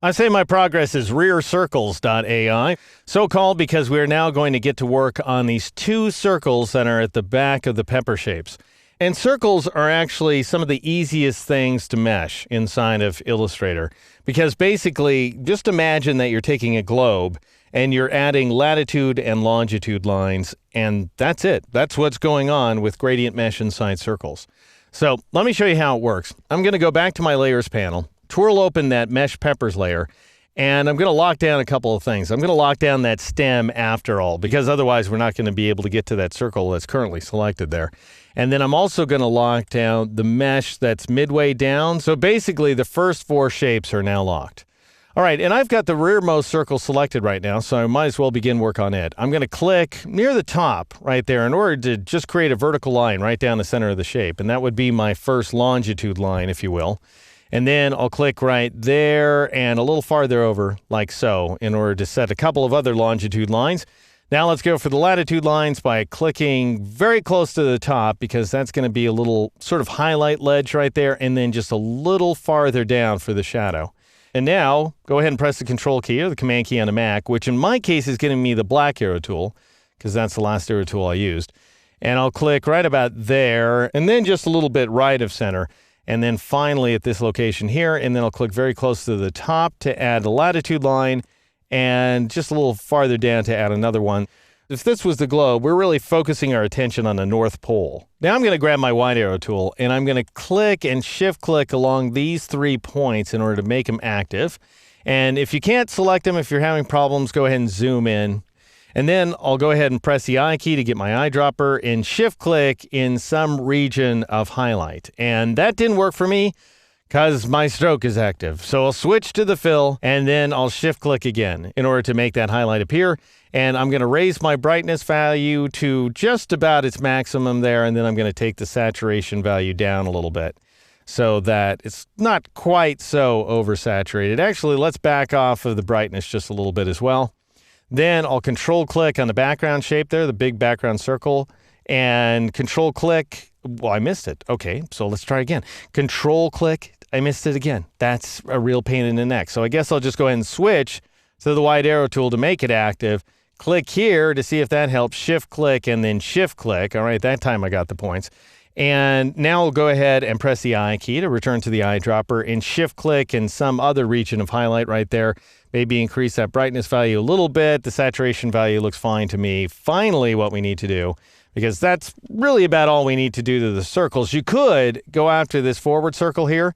I say my progress is rearcircles.ai, so called because we are now going to get to work on these two circles that are at the back of the pepper shapes. And circles are actually some of the easiest things to mesh inside of Illustrator, because basically, just imagine that you're taking a globe and you're adding latitude and longitude lines, and that's it. That's what's going on with gradient mesh inside circles. So let me show you how it works. I'm going to go back to my layers panel, twirl open that mesh peppers layer, and I'm going to lock down a couple of things. I'm going to lock down that stem after all, because otherwise we're not going to be able to get to that circle that's currently selected there. And then I'm also going to lock down the mesh that's midway down. So basically the first four shapes are now locked. All right, and I've got the rearmost circle selected right now, so I might as well begin work on it. I'm going to click near the top right there in order to just create a vertical line right down the center of the shape. And that would be my first longitude line, if you will. And then I'll click right there and a little farther over, like so, in order to set a couple of other longitude lines. Now let's go for the latitude lines by clicking very close to the top, because that's going to be a little sort of highlight ledge right there, and then just a little farther down for the shadow. And now go ahead and press the Control key or the Command key on a Mac, which in my case is giving me the black arrow tool, because that's the last arrow tool I used. And I'll click right about there, and then just a little bit right of center. And then finally at this location here, and then I'll click very close to the top to add the latitude line, and just a little farther down to add another one. If this was the globe, we're really focusing our attention on the North Pole. Now I'm going to grab my wide arrow tool, and I'm going to click and shift click along these 3 points in order to make them active. And if you can't select them, if you're having problems, go ahead and zoom in. And then I'll go ahead and press the I key to get my eyedropper and shift click in some region of highlight. And that didn't work for me because my stroke is active. So I'll switch to the fill, and then I'll shift click again in order to make that highlight appear. And I'm going to raise my brightness value to just about its maximum there, and then I'm going to take the saturation value down a little bit so that it's not quite so oversaturated. Actually, let's back off of the brightness just a little bit as well. Then I'll control click on the background shape there, the big background circle, and control click. Well, I missed it. Okay, so let's try again. Control click. I missed it again. That's a real pain in the neck. So I guess I'll just go ahead and switch to the wide arrow tool to make it active. Click here to see if that helps. Shift click and then shift click. All right, that time I got the points. And now I'll go ahead and press the I key to return to the eyedropper and shift click in some other region of highlight right there. Maybe increase that brightness value a little bit. The saturation value looks fine to me. Finally, what we need to do, because that's really about all we need to do to the circles. You could go after this forward circle here,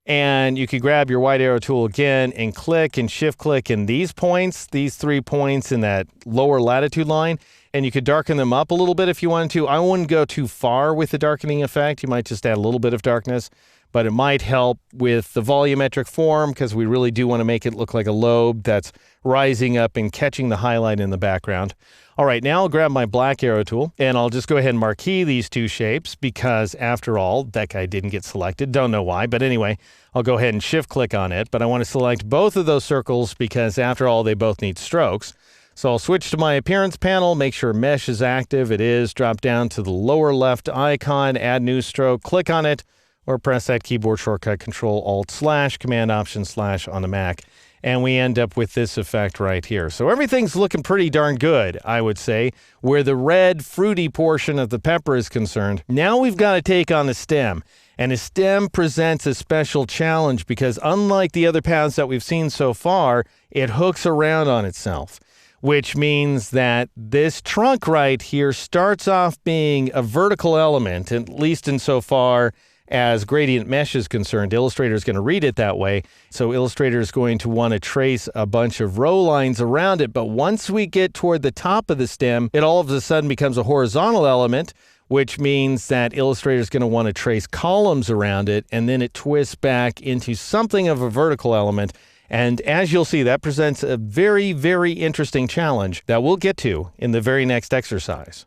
and you could grab your wide arrow tool again and click and shift click in these points, these 3 points in that lower latitude line, and you could darken them up a little bit if you wanted to. I wouldn't go too far with the darkening effect. You might just add a little bit of darkness, but it might help with the volumetric form, because we really do want to make it look like a lobe that's rising up and catching the highlight in the background. All right, now I'll grab my black arrow tool, and I'll just go ahead and marquee these two shapes, because after all, that guy didn't get selected. Don't know why, but anyway, I'll go ahead and shift click on it, but I want to select both of those circles because after all, they both need strokes. So I'll switch to my appearance panel, make sure mesh is active. It is. Drop down to the lower left icon, add new stroke, click on it, or press that keyboard shortcut Control-Alt/, Command-Option/ on the Mac. And we end up with this effect right here. So everything's looking pretty darn good, I would say, where the red fruity portion of the pepper is concerned. Now we've got to take on the stem. And the stem presents a special challenge because unlike the other paths that we've seen so far, it hooks around on itself, which means that this trunk right here starts off being a vertical element, at least insofar as gradient mesh is concerned. Illustrator is going to read it that way. So Illustrator is going to want to trace a bunch of row lines around it. But once we get toward the top of the stem, it all of a sudden becomes a horizontal element, which means that Illustrator is going to want to trace columns around it, and then it twists back into something of a vertical element. And as you'll see, that presents a very, very interesting challenge that we'll get to in the very next exercise.